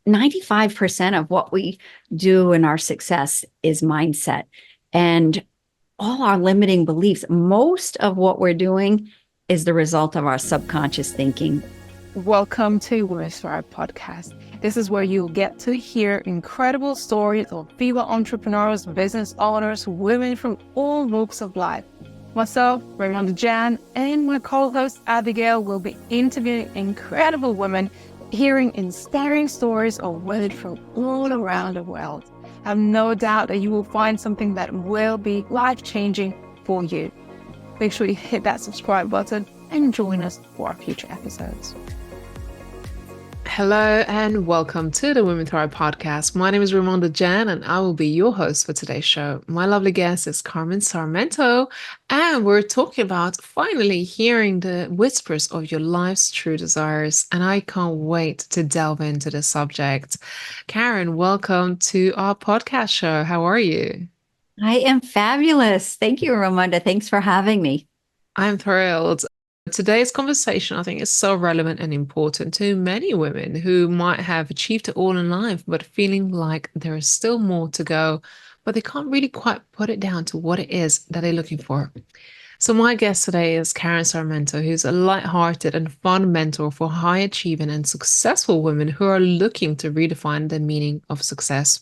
95% of what we do in our success is mindset. And all our limiting beliefs, most of what we're doing is the result of our subconscious thinking. Welcome to Women Thrive Podcast. This is where you'll get to hear incredible stories of female entrepreneurs, business owners, women from all walks of life. Myself, Raimonda Jan, and my co-host Abigail will be interviewing incredible women, hearing inspiring stories of women from all around the world. I have no doubt that you will find something that will be life-changing for you. Make sure you hit that subscribe button and join us for our future episodes. Hello and welcome to the Women Thrive Podcast. My name is Raimonda Jan and I will be your host for today's show. My lovely guest is Karen Sarmento, and we're talking about finally hearing the whispers of your life's true desires. And I can't wait to delve into the subject. Karen, welcome to our podcast show. How are you? I am fabulous. Thank you, Raimonda. Thanks for having me. I'm thrilled. Today's conversation, I think, is so relevant and important to many women who might have achieved it all in life, but feeling like there is still more to go, but they can't really quite put it down to what it is that they're looking for. So my guest today is Karen Sarmento, who's a light-hearted and fun mentor for high-achieving and successful women who are looking to redefine the meaning of success.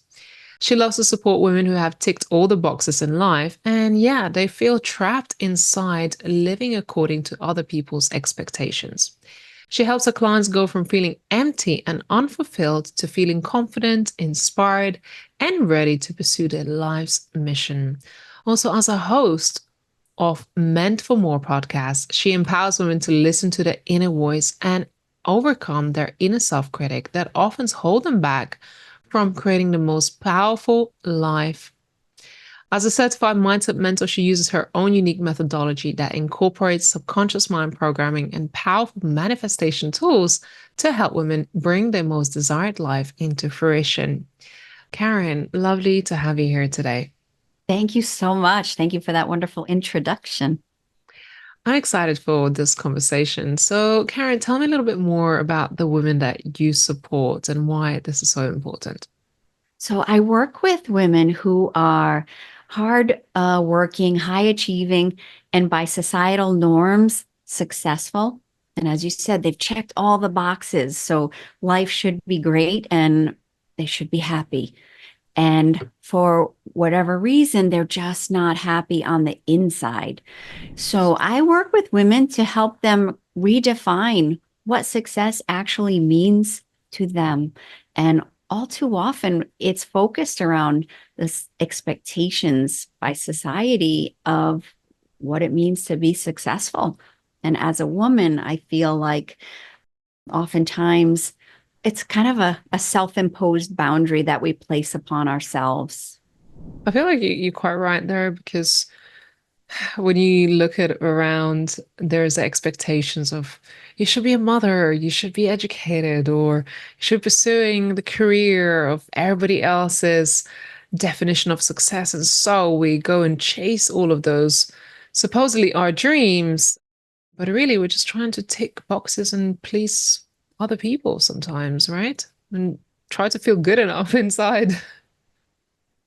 She loves to support women who have ticked all the boxes in life and they feel trapped inside living according to other people's expectations. She helps her clients go from feeling empty and unfulfilled to feeling confident, inspired, and ready to pursue their life's mission. Also, as a host of Meant for More podcast, she empowers women to listen to their inner voice and overcome their inner self-critic that often hold them back from creating the most powerful life. As a certified mindset mentor, she uses her own unique methodology that incorporates subconscious mind programming and powerful manifestation tools to help women bring their most desired life into fruition. Karen, lovely to have you here today. Thank you so much. Thank you for that wonderful introduction. I'm excited for this conversation. So, Karen, tell me a little bit more about the women that you support and why this is so important. So I work with women who are hard working, high achieving, and by societal norms, successful. And as you said, they've checked all the boxes. So life should be great and they should be happy. And for whatever reason, they're just not happy on the inside. So I work with women to help them redefine what success actually means to them. And all too often, it's focused around this expectations by society of what it means to be successful. And as a woman, I feel like oftentimes it's kind of a self-imposed boundary that we place upon ourselves. I feel like you're quite right there because when you look at around, there's expectations of you should be a mother, you should be educated, or you should be pursuing the career of everybody else's definition of success. And so we go and chase all of those supposedly our dreams, but really we're just trying to tick boxes and please other people sometimes, right? And try to feel good enough inside.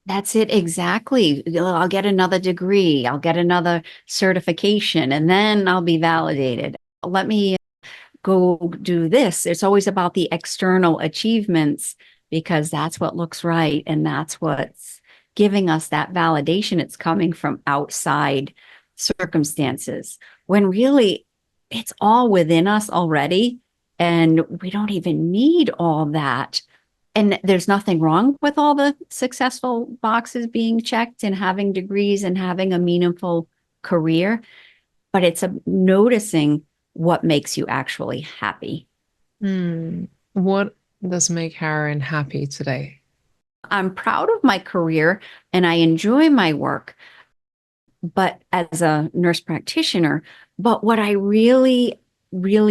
That's it exactly. I'll get another degree, I'll get another certification, and then I'll be validated. Let me go do this. It's always about the external achievements because that's what looks right. And that's what's giving us that validation. It's coming from outside circumstances when really it's all within us already. And we don't even need all that. And there's nothing wrong with all the successful boxes being checked and having degrees and having a meaningful career, but it's noticing what makes you actually happy. What does make Karen happy today? I'm proud of my career and I enjoy my work, but as a nurse practitioner, but what I really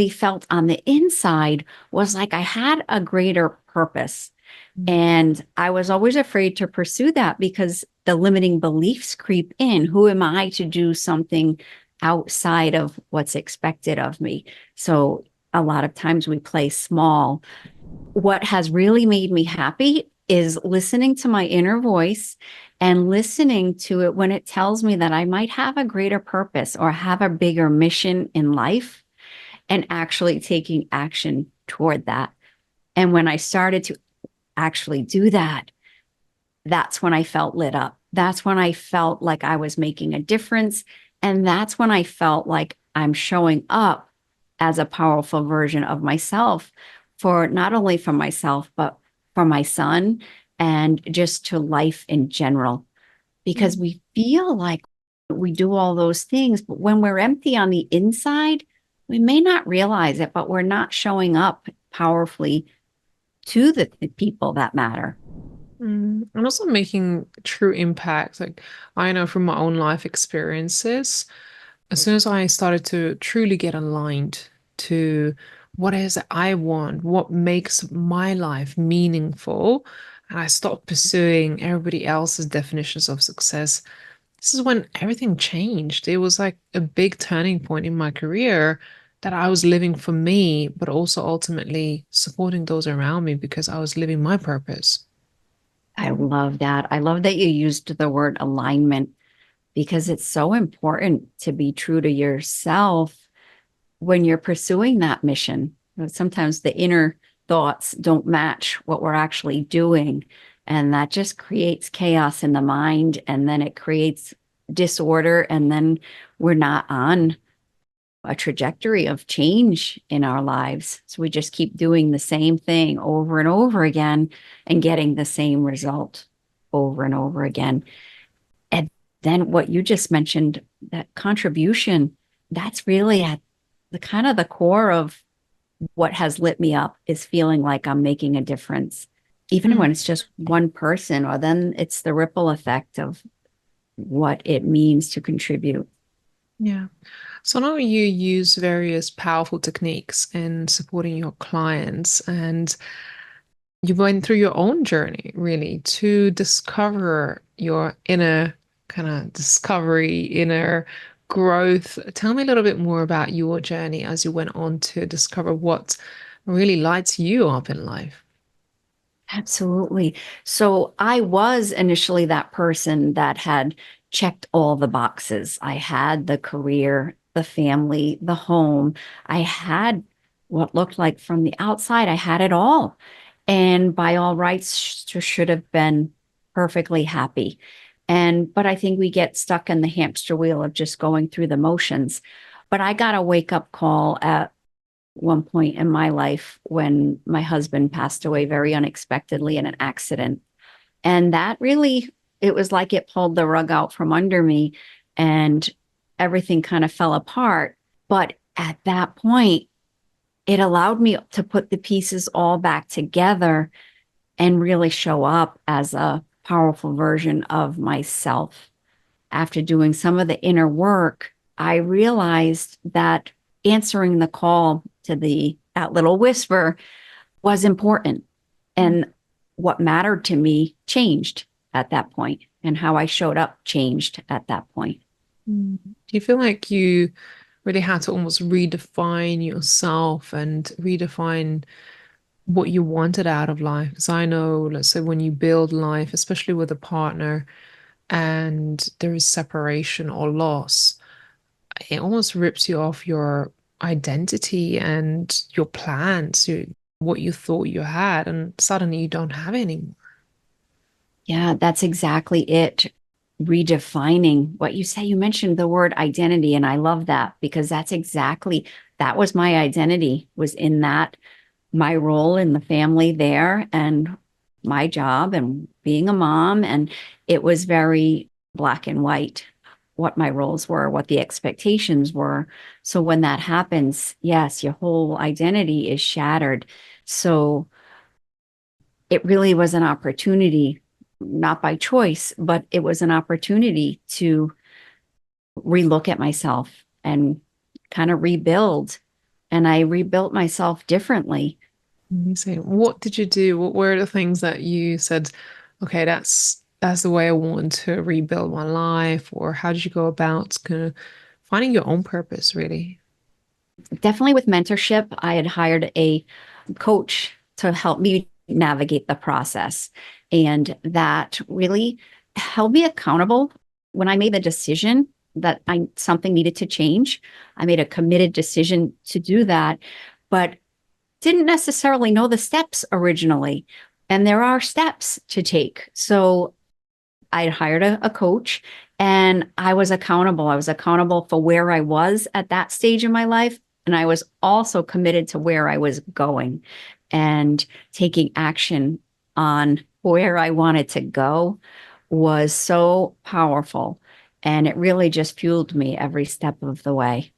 felt on the inside was like I had a greater purpose. And I was always afraid to pursue that because the limiting beliefs creep in. Who am I to do something outside of what's expected of me? So a lot of times we play small. What has really made me happy is listening to my inner voice and listening to it when it tells me that I might have a greater purpose or have a bigger mission in life, and actually taking action toward that. And when I started to actually do that, that's when I felt lit up. That's when I felt like I was making a difference. And that's when I felt like I'm showing up as a powerful version of myself, for not only for myself, but for my son and just to life in general. Because Mm. we feel like we do all those things, but when we're empty on the inside, we may not realize it, but we're not showing up powerfully to the people that matter. And also making true impact. Like I know from my own life experiences, as soon as I started to truly get aligned to what it is that I want, what makes my life meaningful, and I stopped pursuing everybody else's definitions of success, this is when everything changed. It was like a big turning point in my career that I was living for me, but also ultimately supporting those around me because I was living my purpose. I love that. I love that you used the word alignment because it's so important to be true to yourself when you're pursuing that mission. Sometimes the inner thoughts don't match what we're actually doing. And that just creates chaos in the mind. And then it creates disorder. And then we're not on a trajectory of change in our lives. So we just keep doing the same thing over and over again and getting the same result over and over again. And then what you just mentioned, that contribution, that's really at the kind of the core of what has lit me up, is feeling like I'm making a difference. Even Mm, when it's just one person, or then it's the ripple effect of what it means to contribute. yeah. So now you use various powerful techniques in supporting your clients, and you went through your own journey really to discover your inner kind of discovery, inner growth. Tell me a little bit more about your journey as you went on to discover what really lights you up in life. Absolutely. So I was initially that person that had checked all the boxes. I had the career, the family, the home. I had what looked like from the outside, I had it all. And by all rights, should have been perfectly happy. But I think we get stuck in the hamster wheel of just going through the motions. But I got a wake up call at one point in my life when my husband passed away very unexpectedly in an accident. And that really, it was like it pulled the rug out from under me and everything kind of fell apart. But at that point, it allowed me to put the pieces all back together and really show up as a powerful version of myself. After doing some of the inner work, I realized that answering the call to the that little whisper was important. And what mattered to me changed at that point, and how I showed up changed at that point. Mm. Do you feel like you really had to almost redefine yourself and redefine what you wanted out of life? Because I know, let's say, when you build life, especially with a partner, and there is separation or loss, it almost rips you off your identity and your plans, what you thought you had, and suddenly you don't have it anymore. Yeah, that's exactly it. Redefining what you say. You mentioned the word identity, and I love that because that's exactly that was my identity, was in that, my role in the family there and my job and being a mom. And it was very black and white what my roles were, what the expectations were. So when that happens, yes, your whole identity is shattered. So it really was an opportunity, not by choice, but it was an opportunity to relook at myself and kind of rebuild. And I rebuilt myself differently. Amazing. What did you do? What were the things that you said, okay, that's the way I want to rebuild my life? Or how did you go about kind of finding your own purpose, really? Definitely with mentorship, I had hired a coach to help me navigate the process. And that really held me accountable when I made the decision that something needed to change. I made a committed decision to do that, but didn't necessarily know the steps originally. And there are steps to take. So I hired a coach and I was accountable. I was accountable for where I was at that stage in my life. And I was also committed to where I was going and taking action on where I wanted to go was so powerful. And it really just fueled me every step of the way.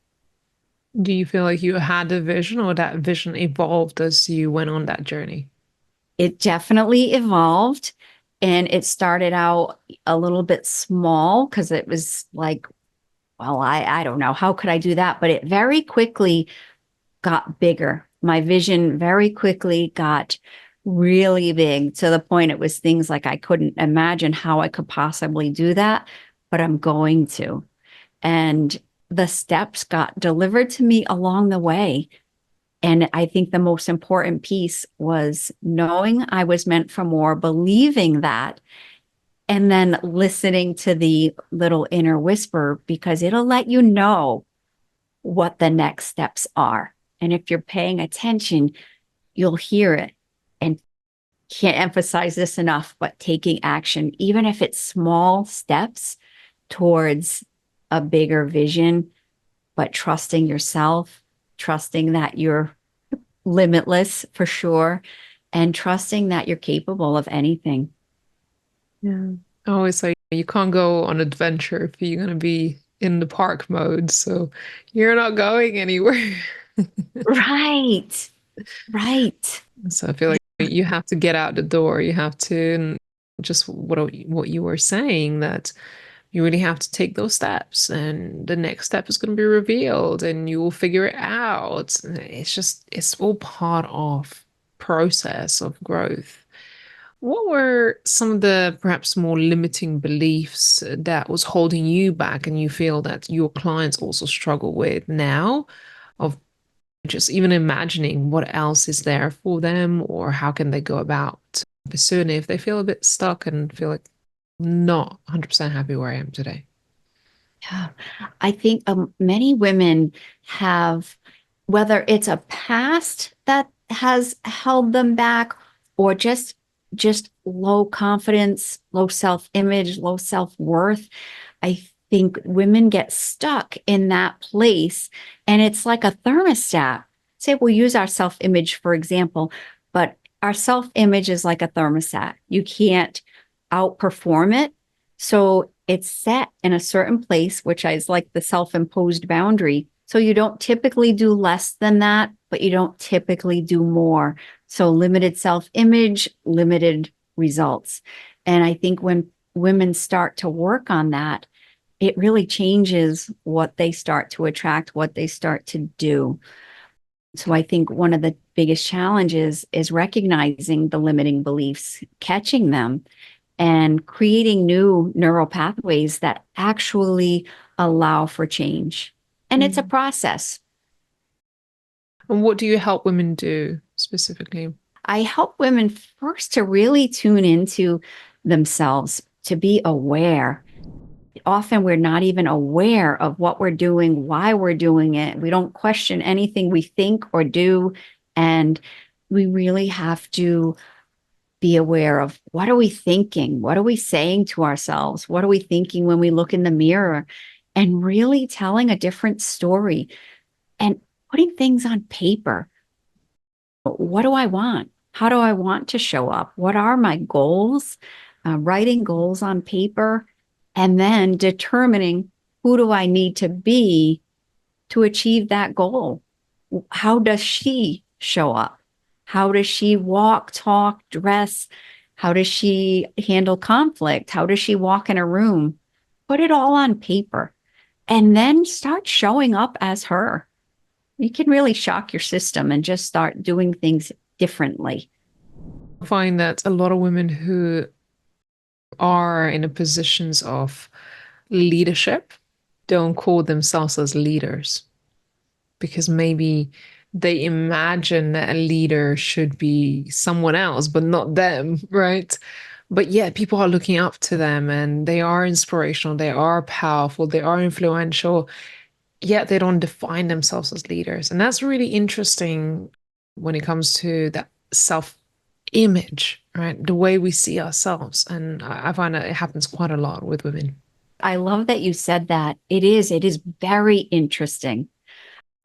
Do you feel like you had a vision or that vision evolved as you went on that journey? It definitely evolved and it started out a little bit small because it was like, well, I don't know, how could I do that? But it very quickly got bigger. My vision very quickly got really big to the point it was things like I couldn't imagine how I could possibly do that, but I'm going to. And the steps got delivered to me along the way. And I think the most important piece was knowing I was meant for more, believing that, and then listening to the little inner whisper because it'll let you know what the next steps are. And if you're paying attention, you'll hear it. And can't emphasize this enough, but taking action, even if it's small steps towards a bigger vision, but trusting yourself, trusting that you're limitless for sure, and trusting that you're capable of anything. Yeah. I always say you can't go on adventure if you're going to be in the park mode. So you're not going anywhere. Right, right. So I feel like you have to get out the door. You have to, and just what you were saying, that you really have to take those steps, and the next step is going to be revealed, and you will figure it out. It's all part of process of growth. What were some of the perhaps more limiting beliefs that was holding you back, and you feel that your clients also struggle with now, of just even imagining what else is there for them, or how can they go about pursuing it if they feel a bit stuck and feel like not 100% happy where I am today? Yeah. I think many women have, whether it's a past that has held them back or just low confidence, low self-image, low self-worth. I think women get stuck in that place and it's like a thermostat. Say we'll use our self-image for example, but our self-image is like a thermostat. You can't outperform it. So it's set in a certain place, which is like the self-imposed boundary. So you don't typically do less than that, but you don't typically do more. So limited self-image, limited results. And I think when women start to work on that, it really changes what they start to attract, what they start to do. So I think one of the biggest challenges is recognizing the limiting beliefs, catching them, and creating new neural pathways that actually allow for change. And it's a Mm. process. And what do you help women do specifically? I help women first to really tune into themselves, to be aware. Often we're not even aware of what we're doing, why we're doing it. We don't question anything we think or do. And we really have to be aware of what are we thinking? What are we saying to ourselves? What are we thinking when we look in the mirror? And really telling a different story and putting things on paper. What do I want? How do I want to show up? What are my goals? Writing goals on paper and then determining who do I need to be to achieve that goal? How does she show up? How does she walk, talk, dress? How does she handle conflict? How does she walk in a room? Put it all on paper and then start showing up as her. You can really shock your system and just start doing things differently. I find that a lot of women who are in a positions of leadership don't call themselves as leaders, because maybe they imagine that a leader should be someone else, but not them, right? But yeah, people are looking up to them and they are inspirational, they are powerful, they are influential, yet they don't define themselves as leaders. And that's really interesting when it comes to that self image, right? The way we see ourselves. And I find that it happens quite a lot with women. I love that you said that. It is very interesting.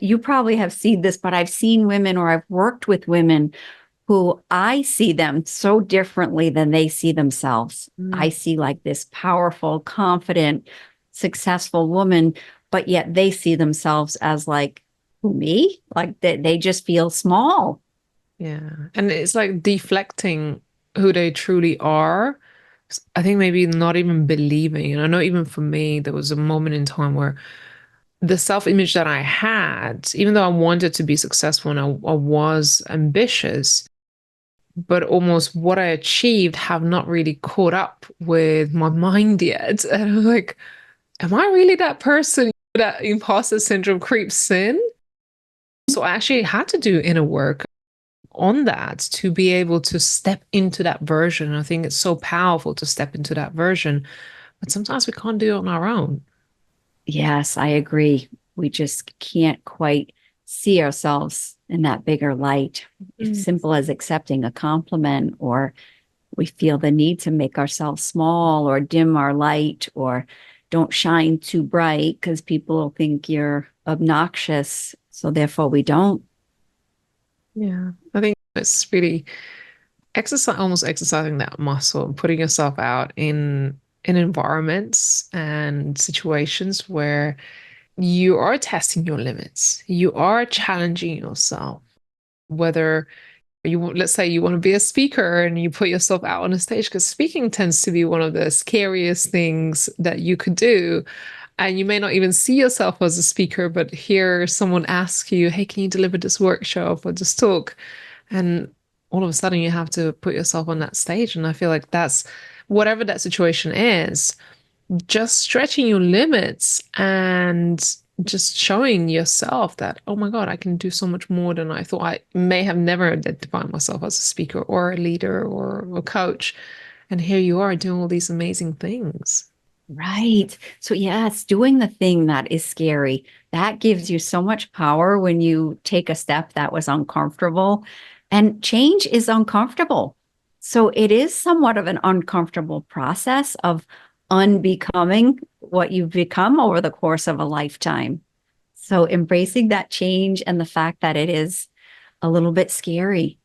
You probably have seen this, but I've seen women or I've worked with women who I see them so differently than they see themselves. I Mm. see like this powerful, confident, successful woman, but yet they see themselves as like, who, me? Like they just feel small. Yeah. And it's like deflecting who they truly are. I think maybe not even believing. And I know even for me, there was a moment in time where the self-image that I had, even though I wanted to be successful and I was ambitious, but almost what I achieved have not really caught up with my mind yet. And I'm like, am I really that person? That imposter syndrome creeps in. So I actually had to do inner work on that to be able to step into that version. I think it's so powerful to step into that version, but sometimes we can't do it on our own. Yes, I agree. We just can't quite see ourselves in that bigger light. It's Mm. simple as accepting a compliment, or we feel the need to make ourselves small or dim our light or don't shine too bright because people will think you're obnoxious. So therefore we don't. Yeah, I think it's really exercise, almost exercising that muscle and putting yourself out in environments and situations where you are testing your limits, you are challenging yourself, whether let's say you want to be a speaker and you put yourself out on a stage, because speaking tends to be one of the scariest things that you could do. And you may not even see yourself as a speaker, but hear someone ask you, hey, can you deliver this workshop or just talk? And all of a sudden you have to put yourself on that stage. And I feel like that's whatever that situation is, just stretching your limits and just showing yourself that, oh my God, I can do so much more than I thought. I may have never identified myself as a speaker or a leader or a coach. And here you are doing all these amazing things. Right. So, yes, doing the thing that is scary, that gives you so much power when you take a step that was uncomfortable. And change is uncomfortable. So, it is somewhat of an uncomfortable process of unbecoming what you've become over the course of a lifetime. So, embracing that change and the fact that it is a little bit scary.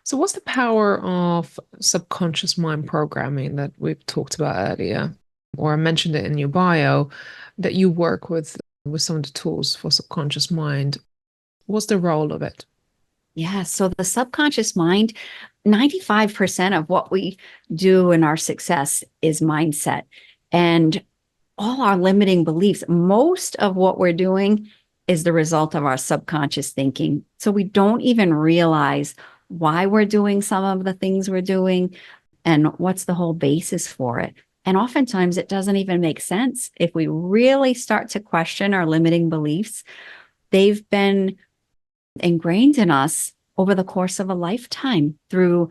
So, what's the power of subconscious mind programming that we've talked about earlier? Or I mentioned it in your bio that you work with some of the tools for subconscious mind. What's the role of it? Yeah. So the subconscious mind, 95% of what we do in our success is mindset. And all our limiting beliefs, most of what we're doing is the result of our subconscious thinking. So we don't even realize why we're doing some of the things we're doing and what's the whole basis for it. And oftentimes it doesn't even make sense. If we really start to question our limiting beliefs, they've been ingrained in us over the course of a lifetime through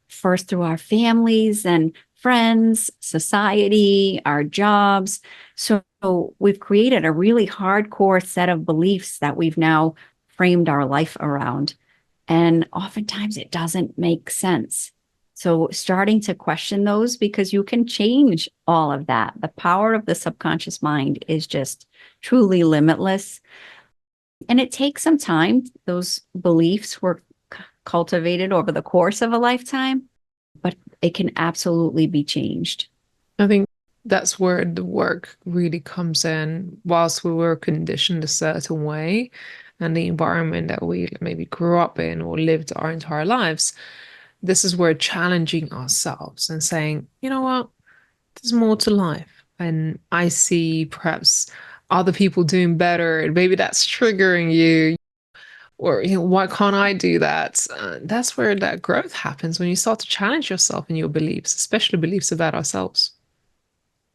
first through our families and friends, society, our jobs. So we've created a really hardcore set of beliefs that we've now framed our life around. And oftentimes it doesn't make sense. So starting to question those because you can change all of that. The power of the subconscious mind is just truly limitless. And it takes some time. Those beliefs were cultivated over the course of a lifetime, but it can absolutely be changed. I think that's where the work really comes in. Whilst we were conditioned a certain way and the environment that we maybe grew up in or lived our entire lives, this is where challenging ourselves and saying, you know what, there's more to life. And I see perhaps other people doing better, and maybe that's triggering you. Or, why can't I do that? That's where that growth happens when you start to challenge yourself and your beliefs, especially beliefs about ourselves.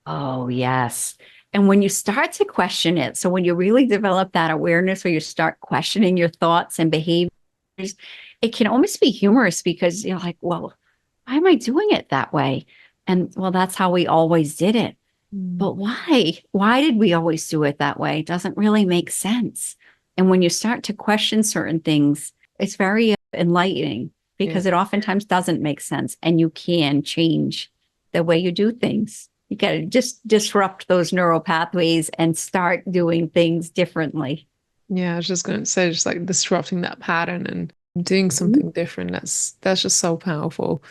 Oh, yes. And when you start to question it, so when you really develop that awareness where you start questioning your thoughts and behaviors, it can almost be humorous because you're like, well, why am I doing it that way? And well, that's how we always did it. Mm. But why? Why did we always do it that way? It doesn't really make sense. And when you start to question certain things, it's very enlightening Yeah. because it oftentimes doesn't make sense and you can change the way you do things. You got to just disrupt those neural pathways and start doing things differently. Yeah, I was just going to say, just like disrupting that pattern and doing Mhm. something different. That's just so powerful.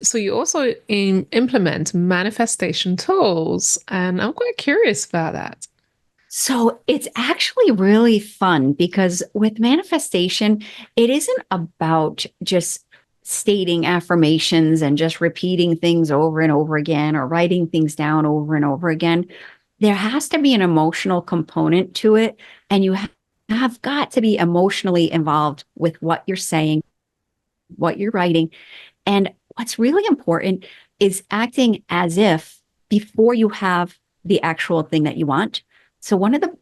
So you also implement manifestation tools, and I'm quite curious about that. So it's actually really fun because with manifestation, it isn't about just stating affirmations and just repeating things over and over again or writing things down over and over again. There has to be an emotional component to it. And you have got to be emotionally involved with what you're saying, what you're writing. And what's really important is acting as if before you have the actual thing that you want. So, one of the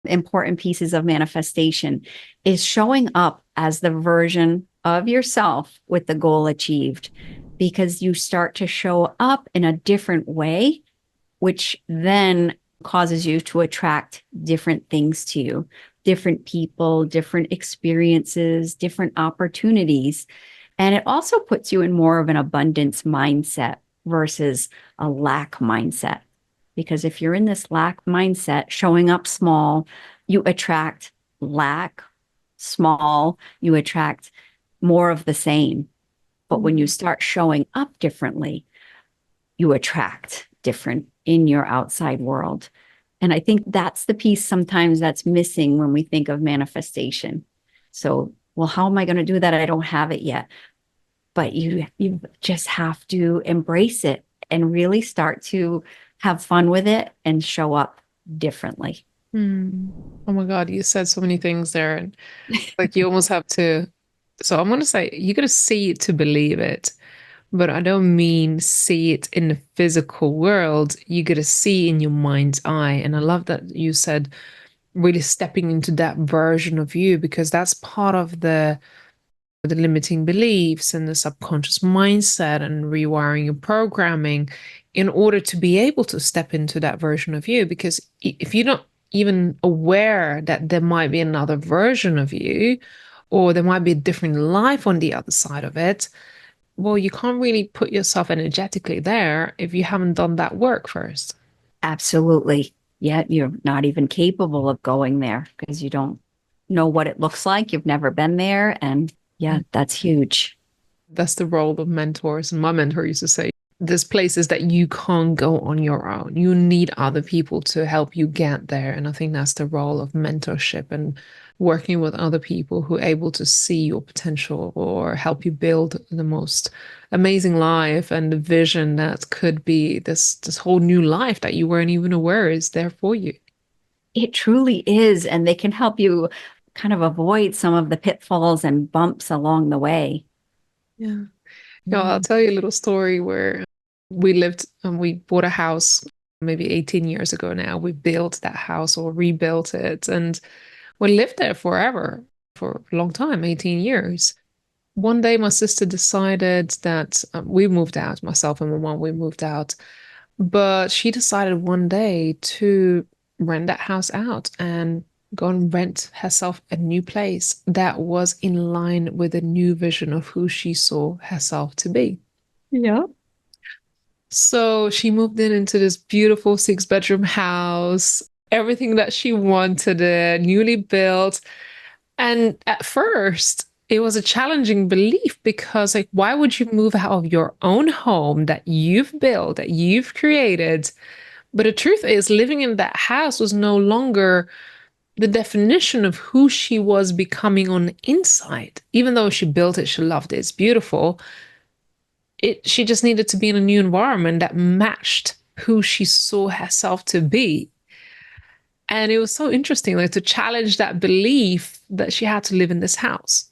important pieces of manifestation is showing up as the version of yourself with the goal achieved, because you start to show up in a different way, which then causes you to attract different things to you, different people, different experiences, different opportunities. And it also puts you in more of an abundance mindset versus a lack mindset. Because if you're in this lack mindset, showing up small, you attract lack, small, you attract more of the same. But when you Mm. start showing up differently, you attract different in your outside world. And I think that's the piece sometimes that's missing when we think of manifestation. So, well, how am I going to do that? I don't have it yet. But you just have to embrace it and really start to have fun with it and show up differently. Mm. Oh my God, you said so many things there, and like you almost have to. So I'm gonna say you gotta see it to believe it. But I don't mean see it in the physical world. You got to see in your mind's eye. And I love that you said really stepping into that version of you, because that's part of the limiting beliefs and the subconscious mindset and rewiring your programming in order to be able to step into that version of you. Because if you're not even aware that there might be another version of you, or there might be a different life on the other side of it, well, you can't really put yourself energetically there if you haven't done that work first. Absolutely. Yet you're not even capable of going there because you don't know what it looks like. You've never been there. And yeah, that's huge. That's the role of mentors. And my mentor used to say, there's places that you can't go on your own. You need other people to help you get there. And I think that's the role of mentorship and working with other people who are able to see your potential or help you build the most amazing life and the vision that could be this whole new life that you weren't even aware is there for you. It truly is. And they can help you kind of avoid some of the pitfalls and bumps along the way. Yeah. I'll Mm. tell you a little story where we lived and we bought a house maybe 18 years ago now. We built that house or rebuilt it, and we lived there forever, for a long time, 18 years. One day, my sister decided that we moved out, myself and my mom, we moved out. But she decided one day to rent that house out and go and rent herself a new place that was in line with a new vision of who she saw herself to be. Yeah. So she moved into this beautiful six-bedroom house, everything that she wanted, newly built. And at first, it was a challenging belief because, like, why would you move out of your own home that you've built, that you've created? But the truth is, living in that house was no longer the definition of who she was becoming on the inside. Even though she built it, she loved it, it's beautiful. She just needed to be in a new environment that matched who she saw herself to be. And it was so interesting, like to challenge that belief that she had to live in this house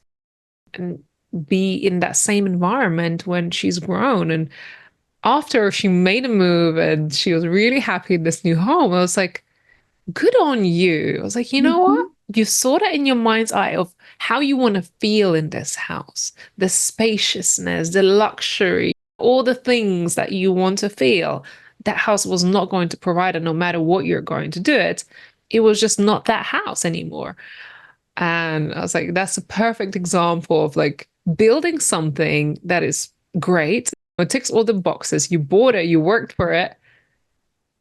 and be in that same environment when she's grown. And after she made a move and she was really happy in this new home, I was like, good on you. I was like, you know what? Mhm. You saw that in your mind's eye of how you want to feel in this house, the spaciousness, the luxury, all the things that you want to feel. That house was not going to provide it no matter what you're going to do it. It was just not that house anymore. And I was like, that's a perfect example of like building something that is great. It ticks all the boxes. You bought it, you worked for it,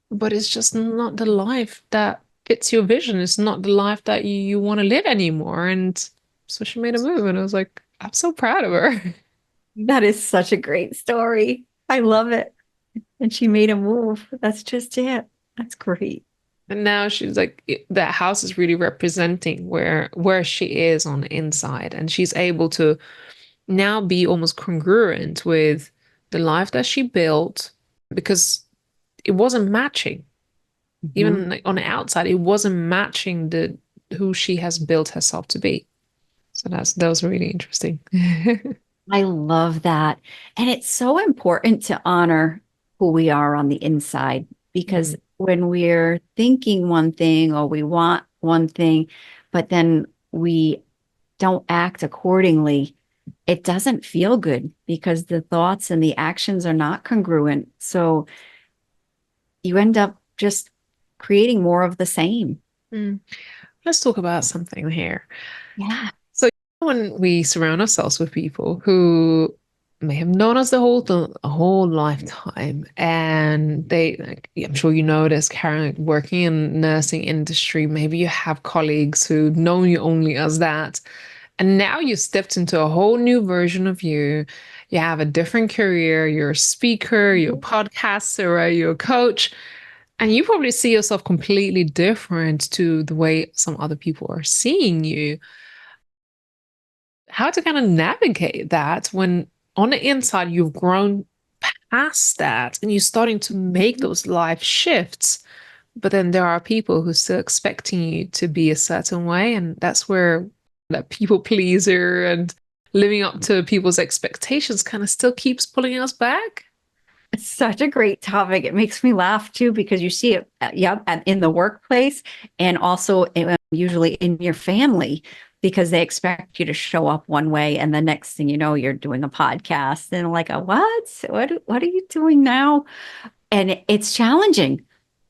but it's just not the life that fits your vision. It's not the life that you want to live anymore. And so she made a move, and I was like, I'm so proud of her. That is such a great story. I love it. And she made a move. That's just it. That's great. And now she's like, that house is really representing where she is on the inside, and she's able to now be almost congruent with the life that she built because it wasn't matching. Mhm. Even like on the outside, it wasn't matching the who she has built herself to be. So that was really interesting. I love that. And it's so important to honor who we are on the inside because Mhm. when we're thinking one thing or we want one thing, but then we don't act accordingly, it doesn't feel good because the thoughts and the actions are not congruent. So you end up just creating more of the same. Mm. Let's talk about something here. Yeah. So when we surround ourselves with people who may have known us the whole lifetime, and they, like, I'm sure you know this, Karen, like, working in nursing industry, maybe you have colleagues who know you only as that, and now you stepped into a whole new version of you. You have a different career. You're a speaker. You're a podcaster. Right? You're a coach. And you probably see yourself completely different to the way some other people are seeing you. How to kind of navigate that when on the inside you've grown past that and you're starting to make those life shifts, but then there are people who are still expecting you to be a certain way, and that's where that people pleaser and living up to people's expectations kind of still keeps pulling us back. It's such a great topic. It makes me laugh too because you see it, yeah, in the workplace and also usually in your family because they expect you to show up one way, and the next thing you know, you're doing a podcast and like, what? What are you doing now? And it's challenging.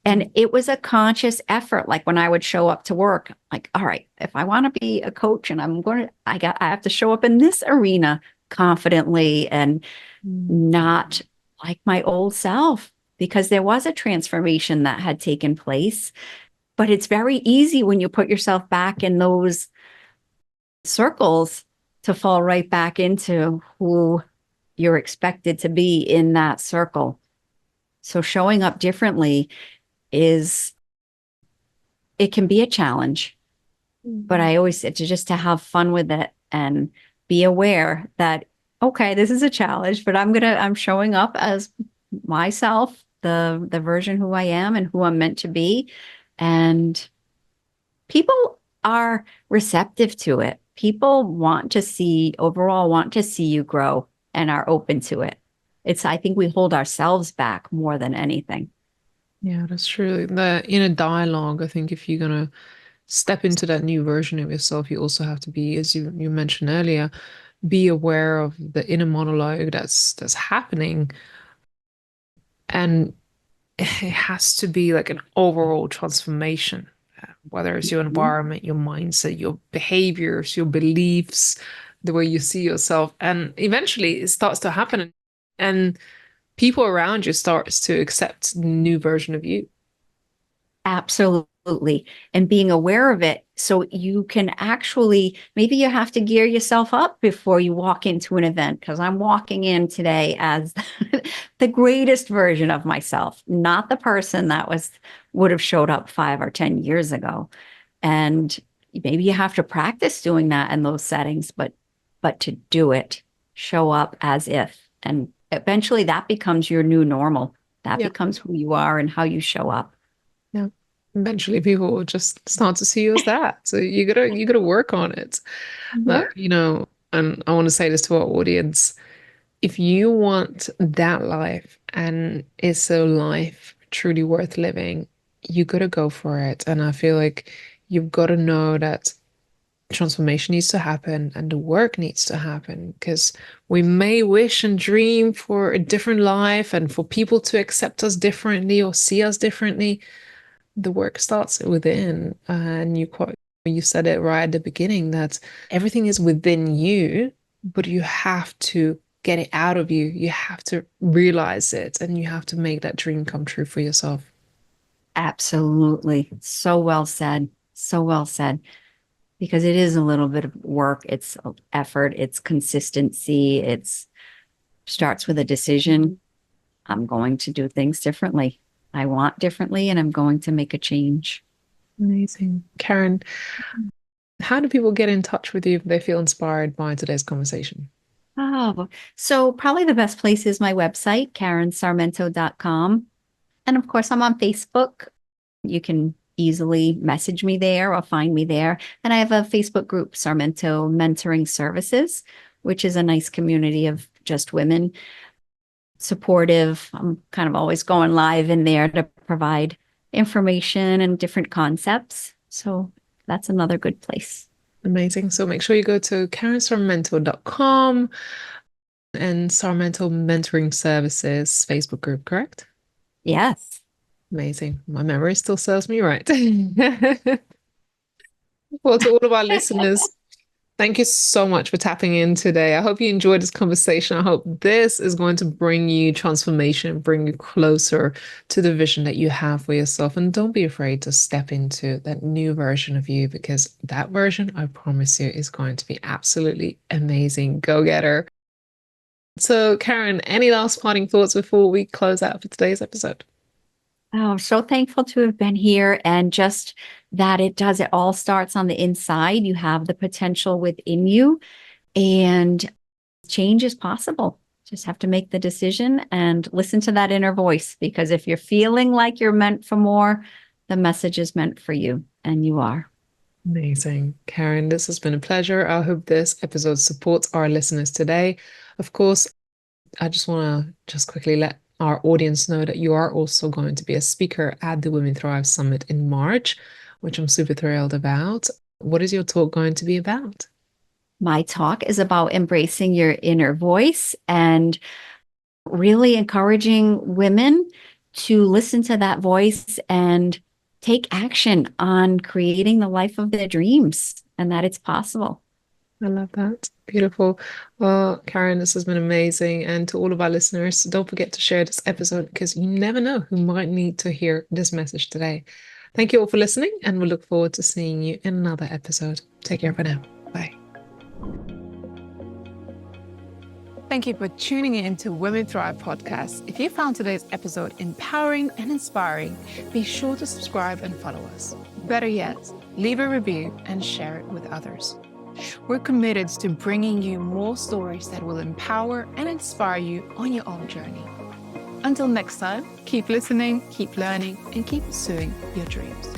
And it was a conscious effort. Like when I would show up to work, like, all right, if I want to be a coach and I have to show up in this arena confidently and Mm. not like my old self because there was a transformation that had taken place. But it's very easy when you put yourself back in those circles to fall right back into who you're expected to be in that circle. So showing up differently is, it can be a challenge, but Mhm. I always said to have fun with it and be aware that, okay, this is a challenge, but I'm showing up as myself, the version who I am and who I'm meant to be. And people are receptive to it. People overall want to see you grow and are open to it. I think we hold ourselves back more than anything. Yeah, that's true. The in a dialogue, I think if you're gonna step into that new version of yourself, you also have to be, as you mentioned earlier, be aware of the inner monologue that's happening. And it has to be like an overall transformation, whether it's your Mhm. environment, your mindset, your behaviors, your beliefs, the way you see yourself. And eventually it starts to happen. And people around you starts to accept the new version of you. Absolutely. And being aware of it so you can actually, maybe you have to gear yourself up before you walk into an event. Because I'm walking in today as the greatest version of myself, not the person that would have showed up 5 or 10 years ago. And maybe you have to practice doing that in those settings, but to do it, show up as if. And eventually that becomes your new normal. That Yeah. becomes who you are and how you show up. Yeah. Eventually people will just start to see you as that. So you gotta work on it. Yeah. But, and I want to say this to our audience. if you want that life and it's a life truly worth living, you got to go for it. And I feel like you've got to know that transformation needs to happen and the work needs to happen, because we may wish and dream for a different life and for people to accept us differently or see us differently. The work starts within, and you said it right at the beginning that everything is within you, but you have to get it out of you. You have to realize it, and you have to make that dream come true for yourself. Absolutely. So well said. So well said. Because it is a little bit of work. It's effort. It's consistency. It's starts with a decision. I'm going to do things differently. I want differently, and I'm going to make a change. Amazing. Karen, how do people get in touch with you if they feel inspired by today's conversation? Oh, so probably the best place is my website, karensarmento.com. And of course, I'm on Facebook. You can easily message me there or find me there. And I have a Facebook group, Saramento Mentoring Services, which is a nice community of just women, supportive. I'm kind of always going live in there to provide information and different concepts. So that's another good place. Amazing. So make sure you go to karensarmento.com and Saramento Mentoring Services Facebook group, correct? Yes. Amazing. My memory still serves me right. Well, to all of our listeners, thank you so much for tapping in today. I hope you enjoyed this conversation. I hope this is going to bring you transformation, bring you closer to the vision that you have for yourself. And don't be afraid to step into that new version of you, because that version, I promise you, is going to be absolutely amazing. Go get her. So, Karen, any last parting thoughts before we close out for today's episode? Oh, I'm so thankful to have been here, and just that it all starts on the inside. You have the potential within you, and change is possible. Just have to make the decision and listen to that inner voice, because if you're feeling like you're meant for more, the message is meant for you, and you are. Amazing. Karen, this has been a pleasure. I hope this episode supports our listeners today. Of course, I just want to just quickly let our audience know that you are also going to be a speaker at the Women Thrive Summit in March, which I'm super thrilled about. What is your talk going to be about? My talk is about embracing your inner voice and really encouraging women to listen to that voice and take action on creating the life of their dreams, and that it's possible. I love that. Beautiful. Well, Karen, this has been amazing. And to all of our listeners, don't forget to share this episode, because you never know who might need to hear this message today. Thank you all for listening, and we look forward to seeing you in another episode. Take care for now. Bye. Thank you for tuning in to Women Thrive podcast. If you found today's episode empowering and inspiring, be sure to subscribe and follow us. Better yet, leave a review and share it with others. We're committed to bringing you more stories that will empower and inspire you on your own journey. Until next time, keep listening, keep learning, and keep pursuing your dreams.